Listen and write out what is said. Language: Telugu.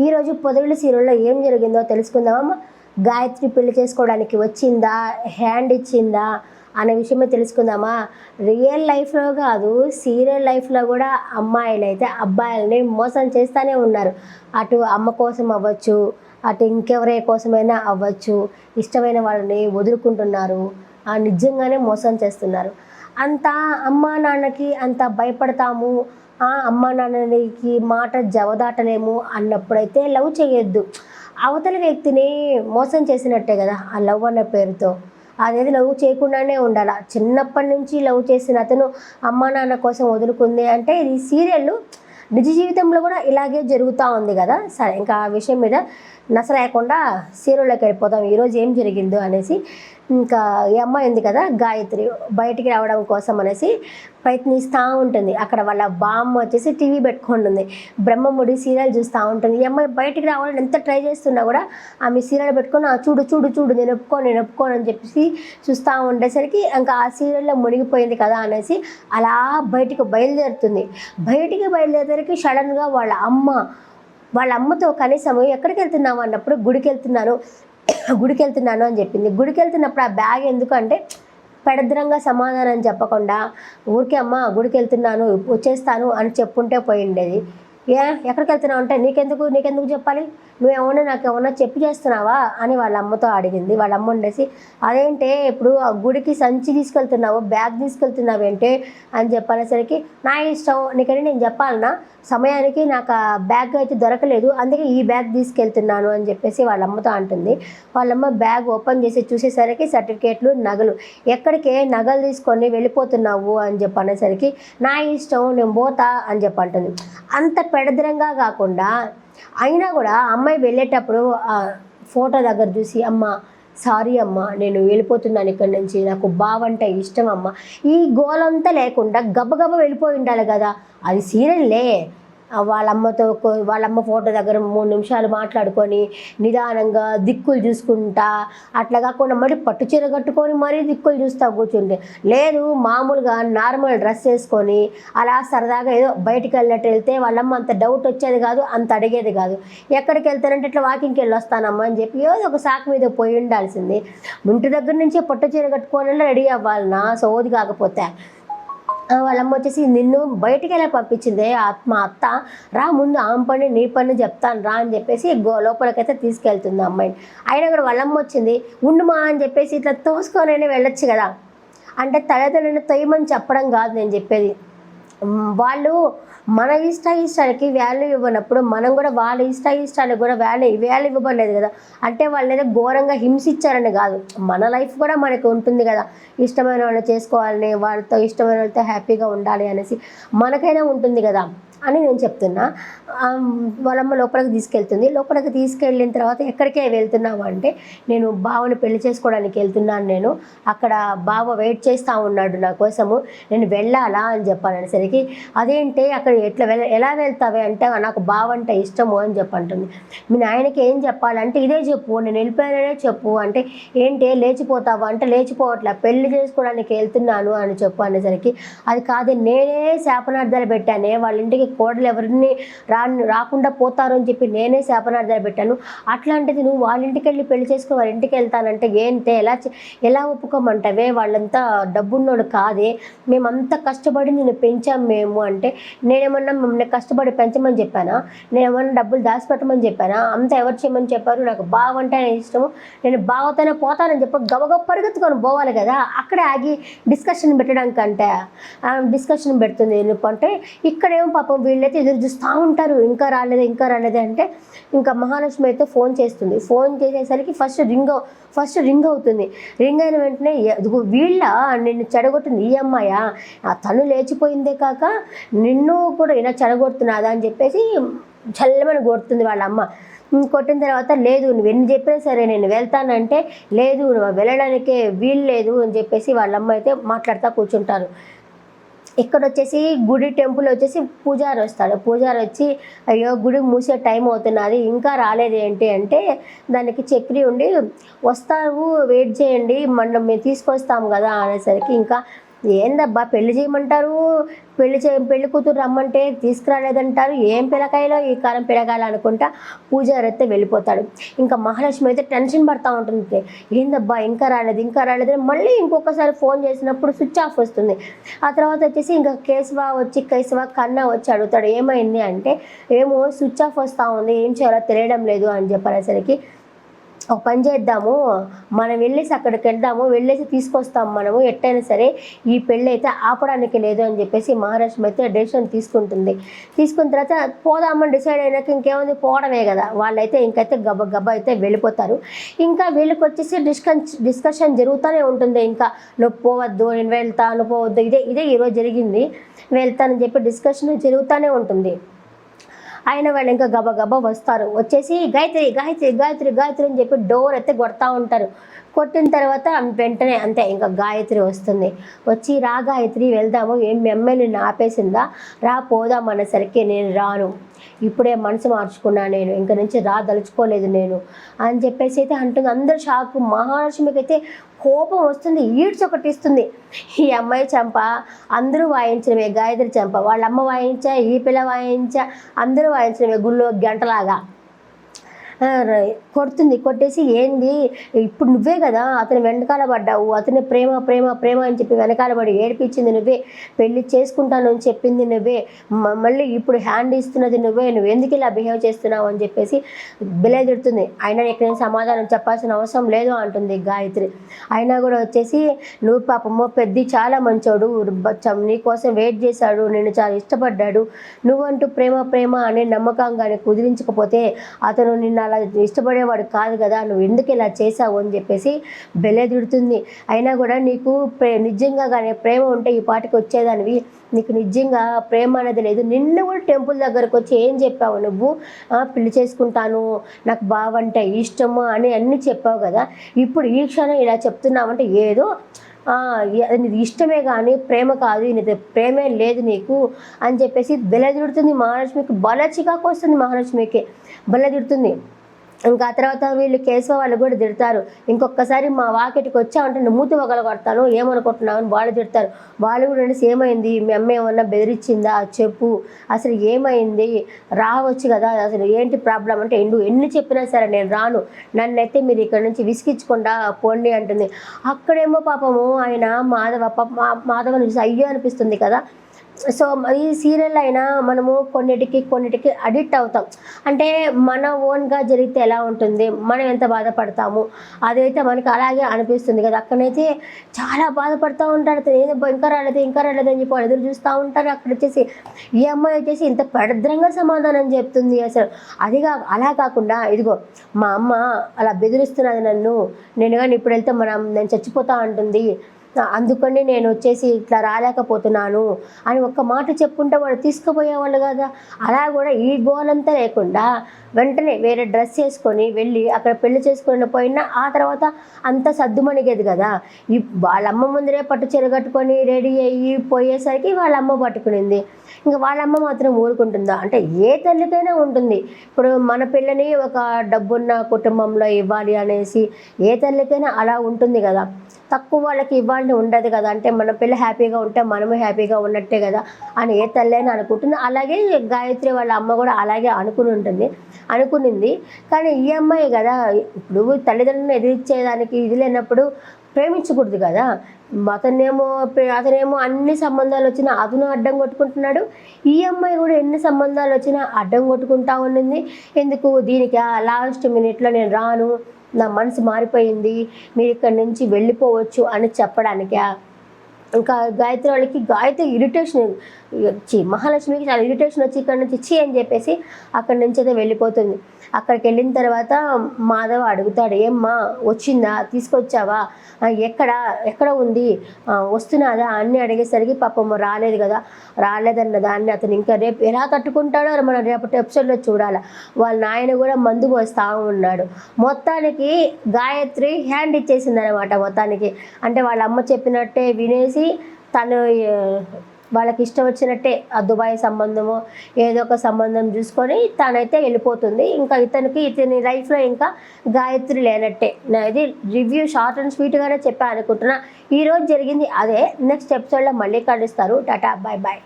ఈరోజు పొదవిల్లు సీరియల్లో ఏం జరిగిందో తెలుసుకుందామా. గాయత్రి పెళ్లి చేసుకోవడానికి వచ్చిందా, హ్యాండ్ ఇచ్చిందా అనే విషయమే తెలుసుకుందామా. రియల్ లైఫ్లో కాదు, సీరియల్ లైఫ్లో కూడా అమ్మాయిలు అయితే అబ్బాయిలని మోసం చేస్తూనే ఉన్నారు. అటు అమ్మ కోసం అవ్వచ్చు, అటు ఇంకెవరి కోసమైనా అవ్వచ్చు, ఇష్టమైన వాళ్ళని వదులుకుంటున్నారు, నిజంగానే మోసం చేస్తున్నారు. అంత అమ్మా నాన్నకి అంత భయపడతాము, అమ్మా నాన్నకి మాట జవదాటలేము అన్నప్పుడైతే లవ్ చేయొద్దు. అవతల వ్యక్తిని మోసం చేసినట్టే కదా ఆ లవ్ అన్న పేరుతో. అదేది లవ్ చేయకుండానే ఉండాలి. చిన్నప్పటి నుంచి లవ్ చేసిన అతను అమ్మా నాన్న కోసం వదులుకుంది అంటే ఇది సీరియల్. నిజ జీవితంలో కూడా ఇలాగే జరుగుతూ ఉంది కదా. సరే, ఇంకా ఆ విషయం మీద నసలేకుండా సీరియల్లోకి వెళ్ళిపోతాం. ఈరోజు ఏం జరిగిందో అనేసి. ఇంకా ఈ అమ్మాయి ఉంది కదా గాయత్రి, బయటికి రావడం కోసం అనేసి ప్రయత్నిస్తూ ఉంటుంది. అక్కడ వాళ్ళ బామ్మ వచ్చేసి టీవీ పెట్టుకుంటుంది, బ్రహ్మముడి సీరియల్ చూస్తూ ఉంటుంది. ఈ అమ్మాయి బయటికి రావాలని ఎంత ట్రై చేస్తున్నా కూడా ఆమె సీరియల్ పెట్టుకొని చూడు చూడు చూడు నేను ఒప్పుకోను అని చెప్పేసి చూస్తూ ఉండేసరికి ఇంకా ఆ సీరియల్లో మునిగిపోయింది కదా అనేసి అలా బయటికి బయలుదేరుతుంది. బయటికి బయలుదేరేసరికి సడన్గా వాళ్ళ అమ్మతో కనీసం ఎక్కడికి వెళ్తున్నావు అన్నప్పుడు గుడికి వెళ్తున్నాను అని చెప్పింది. గుడికి వెళ్తున్నప్పుడు ఆ బ్యాగ్ ఎందుకు అంటే పెడద్రంగా సమాధానం చెప్పకుండా ఊరికే అమ్మ గుడికి వెళ్తున్నాను వచ్చేస్తాను అని చెప్పుంటే పోయిండేది. ఎక్కడికి వెళ్తున్నావు అంటే నీకెందుకు చెప్పాలి, నువ్వేమన్నా నాకు ఏమన్నా చెప్పి చేస్తున్నావా అని వాళ్ళ అమ్మతో అడిగింది. వాళ్ళ అమ్మ ఉండేసి అదేంటే ఇప్పుడు ఆ గుడికి సంచి తీసుకెళ్తున్నావు, బ్యాగ్ తీసుకెళ్తున్నావు ఏంటే అని చెప్పనేసరికి నా ఇష్టం, నీకని నేను చెప్పాలన్నా, సమయానికి నాకు ఆ బ్యాగ్ అయితే దొరకలేదు, అందుకే ఈ బ్యాగ్ తీసుకెళ్తున్నాను అని చెప్పేసి వాళ్ళ అమ్మతో అంటుంది. వాళ్ళమ్మ బ్యాగ్ ఓపెన్ చేసి చూసేసరికి సర్టిఫికేట్లు, నగలు. ఎక్కడికే నగలు తీసుకొని వెళ్ళిపోతున్నావు అని చెప్పనేసరికి నా ఇష్టం, నేను పోతా అని చెప్పంటుంది. అంత పెడద్రంగా కాకుండా అయినా కూడా అమ్మాయి వెళ్ళేటప్పుడు ఫోటో దగ్గర చూసి అమ్మ సారీ అమ్మ నేను వెళ్ళిపోతున్నాను ఇక్కడి నుంచి, నాకు బావంటే ఇష్టం అమ్మ, ఈ గోలంతా లేకుండా గబగబ వెళ్ళిపోయి ఉండాలి కదా. అది సీరియల్లే. వాళ్ళమ్మ ఫోటో దగ్గర 3 నిమిషాలు మాట్లాడుకొని నిదానంగా దిక్కులు చూసుకుంటా, అట్లా కాకుండా మరి పట్టు చీర కట్టుకొని మరీ దిక్కులు చూస్తూ కూర్చుంటే లేదు, మామూలుగా నార్మల్ డ్రెస్ వేసుకొని అలా సరదాగా ఏదో బయటికి వెళ్ళినట్టు వెళ్తే వాళ్ళమ్మ అంత డౌట్ వచ్చేది కాదు, అంత అడిగేది కాదు. ఎక్కడికి వెళ్తానంటే ఇట్లా వాకింగ్కి వెళ్ళొస్తానమ్మా అని చెప్పి ఏదో ఒక సాకు మీద పోయి ఉండాల్సింది. ఇంటి దగ్గర నుంచే పట్టు చీర కట్టుకొని రెడీ అవ్వాలన్నా సోది కాకపోతే. వాళ్ళమ్మ వచ్చేసి నిన్ను బయటికి ఎలా పంపించింది మా అత్త, రా ముందు ఆమె పని నీ పని చెప్తాను రా అని చెప్పేసి లోపలికైతే తీసుకెళ్తుంది అమ్మాయిని. అయినా కూడా వాళ్ళమ్మ వచ్చింది, ఉండుమా అని చెప్పేసి ఇట్లా తోసుకొనైనా వెళ్ళొచ్చు కదా. అంటే తల్లిదండ్రులను తొయ్యమని చెప్పడం కాదు నేను చెప్పేది. వాళ్ళు మన ఇష్టానికి వాల్యూ ఇవ్వనప్పుడు మనం కూడా వాళ్ళ ఇష్టానికి కూడా వాల్యూ ఇవ్వలేదు కదా. అంటే వాళ్ళు ఏదో ఘోరంగా హింసించారని కాదు, మన లైఫ్ కూడా మనకు ఉంటుంది కదా, ఇష్టమైన వాళ్ళు చేసుకోవాలని, వాళ్ళతో ఇష్టమైన వాళ్ళతో హ్యాపీగా ఉండాలి అనేసి మనకైనా ఉంటుంది కదా అని నేను చెప్తున్నా. వాళ్ళమ్మ లోపలికి తీసుకెళ్తుంది. లోపలికి తీసుకెళ్ళిన తర్వాత ఎక్కడికే వెళ్తున్నావు అంటే నేను బావని పెళ్లి చేసుకోవడానికి వెళ్తున్నాను, నేను అక్కడ బావ వెయిట్ చేస్తూ ఉన్నాడు నా కోసము, నేను వెళ్ళాలా అని చెప్పాలనేసరికి అదేంటి అక్కడ ఎలా వెళ్తావే అంటే నాకు బావ అంటే ఇష్టము అని చెప్పంటుంది. మీ నాయనకి ఏం చెప్పాలంటే ఇదే చెప్పు, నేను వెళ్ళిపోయాననే చెప్పు అంటే ఏంటి లేచిపోతావా అంటే లేచిపోవట్లే, పెళ్లి చేసుకోవడానికి వెళ్తున్నాను అని చెప్పు అనేసరికి అది కాదు, నేనే శాపనార్థాలు పెట్టానే వాళ్ళ ఇంటికి కోడలు ఎవరిని రాకుండా పోతారు అని చెప్పి నేనే శాపనార్థాలు పెట్టాను, అట్లాంటిది నువ్వు వాళ్ళ ఇంటికి వెళ్ళి పెళ్లి చేసుకుని వాళ్ళ ఇంటికి వెళ్తానంటే ఏంటే ఎలా ఒప్పుకోమంటావే, వాళ్ళంతా డబ్బున్నోడు కాదే, మేమంతా కష్టపడి నేను పెంచాం మేము అంటే నేనేమన్నా మిమ్మల్ని కష్టపడి పెంచమని చెప్పానా, నేనేమన్నా డబ్బులు దాచిపెట్టమని చెప్పానా, అంతా ఎవరు చేయమని చెప్పారు, నాకు బావంటే ఇష్టము, నేను బావతోనే పోతానని చెప్పి గబగబ పరిగెత్తుకొని పోవాలి కదా. అక్కడే ఆగి డిస్కషన్ పెట్టడానికంటే డిస్కషన్ పెడుతుంది. ఎందుకంటే ఇక్కడేమో పాపం వీళ్ళైతే ఎదురు చూస్తూ ఉంటారు, ఇంకా రాలేదే అంటే ఇంకా మహాలక్ష్మి అయితే ఫోన్ చేస్తుంది. ఫోన్ చేసేసరికి ఫస్ట్ రింగ్ అవుతుంది. రింగ్ అయిన వెంటనే నిన్ను చెడగొట్టింది ఈ అమ్మాయా, తను లేచిపోయిందే కాక నిన్ను కూడా ఇలా చెడగొడుతున్నదా అని చెప్పేసి చల్లమని కొడుతుంది వాళ్ళ అమ్మ. కొట్టిన తర్వాత లేదు నువ్వు ఎన్ని చెప్పినా సరే నేను వెళ్తానంటే లేదు నువ్వు వెళ్ళడానికే వీలు లేదు అని చెప్పేసి వాళ్ళమ్మ అయితే మాట్లాడుతూ కూర్చుంటారు. ఇక్కడ వచ్చేసి గుడి టెంపుల్ వచ్చేసి పూజారి వస్తాడు. పూజారి వచ్చి అయ్యో గుడి మూసే టైం అవుతున్నది ఇంకా రాలేదు ఏంటి అంటే దానికి చక్రి ఉండి వస్తారు వెయిట్ చేయండి మనం మేము తీసుకొస్తాము కదా అనేసరికి ఇంకా ఏందబ్బా పెళ్లి చేయమంటారు, పెళ్లి కూతురు రమ్మంటే తీసుకురాలేదంటారు, ఏం పిల్లకాయలో ఈ కాలం పిల్లకాయలు అనుకుంటా పూజారి అయితే వెళ్ళిపోతాడు. ఇంకా మహాలక్ష్మి అయితే టెన్షన్ పడతా ఉంటుంది. ఏందబ్బా ఇంకా రాలేదు అని మళ్ళీ ఇంకొకసారి ఫోన్ చేసినప్పుడు స్విచ్ ఆఫ్ వస్తుంది. ఆ తర్వాత వచ్చేసి ఇంకా కేశవ కన్నా వచ్చి అడుగుతాడు, ఏమైంది అంటే ఏమో స్విచ్ ఆఫ్ వస్తూ ఉంది, ఏం చేయాలో తెలియడం లేదు అని చెప్పనేసరికి, ఒక పని చేద్దాము, మనం వెళ్ళేసి అక్కడికి వెళ్దాము, వెళ్ళేసి తీసుకొస్తాము, మనము ఎట్టయినా సరే ఈ పెళ్ళి అయితే ఆపడానికి లేదు అని చెప్పేసి మహాలక్ష్మి అయితే డెసిషన్ తీసుకున్న తర్వాత పోదామని డిసైడ్ అయినాక ఇంకేముంది, పోవడమే కదా. వాళ్ళైతే ఇంకైతే గబ్బ అయితే వెళ్ళిపోతారు. ఇంకా వీళ్ళకి వచ్చేసి డిస్కషన్ జరుగుతూనే ఉంటుంది. ఇంకా నువ్వు పోవద్దు, నేను వెళ్తా, నువ్వు పోవద్దు, ఇదే ఈరోజు జరిగింది, వెళ్తానని చెప్పి డిస్కషన్ జరుగుతూనే ఉంటుంది. ఆయన వాళ్ళు ఇంకా గబగబా వస్తారు. వచ్చేసి గాయత్రి అని చెప్పి డోర్ అయితే కొడతా ఉంటారు. కొట్టిన తర్వాత వెంటనే అంతే ఇంకా గాయత్రి వస్తుంది. వచ్చి రా గాయత్రి వెళ్దాము, ఏం మీ అమ్మాయి నిన్ను ఆపేసిందా, రా పోదాం అనేసరికి నేను రాను, ఇప్పుడే మనసు మార్చుకున్నా, నేను ఇంక నుంచి దలుచుకోలేదు నేను అని చెప్పేసి అయితే అంటుంది. అందరూ షాక్. మహాలక్ష్మికి అయితే కోపం వస్తుంది, ఈడ్చి ఒకటి ఇస్తుంది. ఈ అమ్మాయి చంప అందరూ వాయించినవే, గాయత్రి చంప వాళ్ళ అమ్మ వాయించా, ఈ పిల్ల వాయించా, అందరూ వాయించినవే గుళ్ళో గంటలాగా కొట్టేసి, ఏంది ఇప్పుడు నువ్వే కదా అతను వెనకాల పడ్డావు, అతని ప్రేమ అని చెప్పి వెనకాల పడి ఏడిపించింది నువ్వే, పెళ్లి చేసుకుంటాను అని చెప్పింది నువ్వే, మళ్ళీ ఇప్పుడు హ్యాండ్ ఇస్తున్నది నువ్వు ఎందుకు ఇలా బిహేవ్ చేస్తున్నావు అని చెప్పేసి బిలేదిడుతుంది. అయినా ఇక్కడ సమాధానం చెప్పాల్సిన అవసరం లేదు అంటుంది గాయత్రి. అయినా కూడా వచ్చేసి, నువ్వు పాపమ్మో పెద్ద చాలా మంచోడు, నీకోసం వెయిట్ చేశాడు, నేను చాలా ఇష్టపడ్డాడు, నువ్వంటూ ప్రేమ అనే నమ్మకంగానే కుదిరించకపోతే అతను నిన్న అలా ఇష్టపడేవాడు కాదు కదా, నువ్వు ఎందుకు ఇలా చేసావు అని చెప్పేసి బెల్లెదుడుతుంది. అయినా కూడా నీకు నిజంగా కానీ ప్రేమ ఉంటే ఈ పాటికి వచ్చేదానివి, నీకు నిజంగా ప్రేమ అనేది లేదు. నిన్ను కూడా టెంపుల్ దగ్గరకు వచ్చి ఏం చెప్పావు నువ్వు, పెళ్లి చేసుకుంటాను, నాకు బావంటే ఇష్టము అని అన్నీ చెప్పావు కదా, ఇప్పుడు ఈ క్షణం ఇలా చెప్తున్నావంటే ఏదో నీది ఇష్టమే కానీ ప్రేమ కాదు, నీది ప్రేమే లేదు నీకు అని చెప్పేసి బెల్లెదుడుతుంది. మహాలక్ష్మికి చికాకు వస్తుంది, మహాలక్ష్మికి బెల్లెదుడుతుంది. ఇంకా ఆ తర్వాత వీళ్ళు కేశవ వాళ్ళు కూడా తిడతారు. ఇంకొకసారి మా వాకిటికి వచ్చామంటే నువ్వు మూతి వగల కొడతాను, ఏమనుకుంటున్నావు అని వాళ్ళు తిడతారు. వాళ్ళు కూడా ఏమైంది, మీ అమ్మ ఏమన్నా బెదిరించిందా చెప్పు, అసలు ఏమైంది, రావచ్చు కదా, అసలు ఏంటి ప్రాబ్లం అంటే ఎన్ని చెప్పినా సరే నేను రాను, నన్నైతే మీరు ఇక్కడ నుంచి విసిగించకుండా పోండి అంటుంది. అక్కడేమో పాపము ఆయన మాధవ చూసి అయ్యో అనిపిస్తుంది కదా. సో ఈ సీరియల్ అయినా మనము కొన్నిటికి అడిక్ట్ అవుతాం. అంటే మన ఓన్గా జరిగితే ఎలా ఉంటుంది, మనం ఎంత బాధపడతాము, అదైతే మనకి అలాగే అనిపిస్తుంది కదా. అక్కడైతే చాలా బాధపడుతూ ఉంటారు, ఇంకా రాలేదు అని చెప్పి ఎదురు చూస్తూ ఉంటారు. అక్కడ వచ్చేసి ఈ అమ్మాయి వచ్చేసి ఇంత పెడద్రంగా సమాధానం చెప్తుంది. అసలు అలా కాకుండా, ఇదిగో మా అమ్మ అలా బెదిరిస్తున్నది నన్ను, నేను కానీ ఇప్పుడు వెళ్తే నేను చచ్చిపోతా అంటుంది, అందుకని నేను వచ్చేసి ఇట్లా రాలేకపోతున్నాను అని ఒక్క మాట చెప్పుకుంటే వాళ్ళు తీసుకుపోయేవాళ్ళు కదా. అలా కూడా ఈ గోలంతా లేకుండా వెంటనే వేరే డ్రెస్ వేసుకొని వెళ్ళి అక్కడ పెళ్లి చేసుకుని పోయినా ఆ తర్వాత అంత సర్దుమణిగేది కదా. వాళ్ళమ్మ ముందరే పట్టు చీర కట్టుకొని రెడీ అయ్యి పోయేసరికి వాళ్ళమ్మ పట్టుకునింది. ఇంకా వాళ్ళమ్మ మాత్రం ఊరుకుంటుందా అంటే ఏ తల్లికైనా ఉంటుంది. ఇప్పుడు మన పిల్లని ఒక డబ్బున్న కుటుంబంలో ఇవ్వాలి అనేసి ఏ తల్లికైనా అలా ఉంటుంది కదా. తక్కువ వాళ్ళకి ఇవ్వాలని ఉండదు కదా. అంటే మన పిల్ల హ్యాపీగా ఉంటే మనము హ్యాపీగా ఉన్నట్టే కదా అని ఏ తల్లైనా అనుకుంటుంది. అలాగే గాయత్రి వాళ్ళ అమ్మ కూడా అలాగే అనుకునింది. కానీ ఈ అమ్మాయి కదా, ఇప్పుడు తల్లిదండ్రులను ఎదిరించేదానికి ఇది లేనప్పుడు ప్రేమించకూడదు కదా. అతనేమో అన్ని సంబంధాలు వచ్చినా అతను అడ్డం కొట్టుకుంటున్నాడు, ఈ అమ్మాయి కూడా ఎన్ని సంబంధాలు వచ్చినా అడ్డం కొట్టుకుంటా ఉండింది. ఎందుకు దీనికి లాస్ట్ మినిట్లో నేను రాను, నా మనసు మారిపోయింది, మీరు ఇక్కడి నుంచి వెళ్ళిపోవచ్చు అని చెప్పడానికా. ఇంకా గాయత్రి ఇరిటేషన్ వచ్చి మహాలక్ష్మికి చాలా ఇరిటేషన్ వచ్చి ఇక్కడ నుంచి ఇచ్చి అని చెప్పేసి అక్కడి నుంచి అయితే వెళ్ళిపోతుంది. అక్కడికి వెళ్ళిన తర్వాత మాధవ అడుగుతాడు, ఏమ్మా వచ్చిందా, తీసుకొచ్చావా, ఎక్కడ ఉంది, వస్తున్నాదా అన్నీ అడిగేసరికి పాపం రాలేదన్న దాన్ని అతను ఇంకా రేపు ఎలా తట్టుకుంటాడో మనం రేపటి ఎపిసోడ్లో చూడాలి. వాళ్ళ నాయన కూడా మందుకు వస్తూ ఉన్నాడు. మొత్తానికి గాయత్రి హ్యాండ్ ఇచ్చేసింది అనమాట మొత్తానికి. అంటే వాళ్ళ అమ్మ చెప్పినట్టే వినేసి తను వాళ్ళకి ఇష్టం వచ్చినట్టే ఆ దుబాయ్ సంబంధము ఏదో ఒక సంబంధం చూసుకొని తనైతే వెళ్ళిపోతుంది. ఇంకా ఇతని లైఫ్లో ఇంకా గాయత్రి లేనట్టే. నా ఇది రివ్యూ షార్ట్ అండ్ స్వీట్గానే చెప్పా అనుకుంటున్నా. ఈరోజు జరిగింది అదే. నెక్స్ట్ ఎపిసోడ్లో మళ్ళీ కలుస్తారు. టాటా, బాయ్ బాయ్.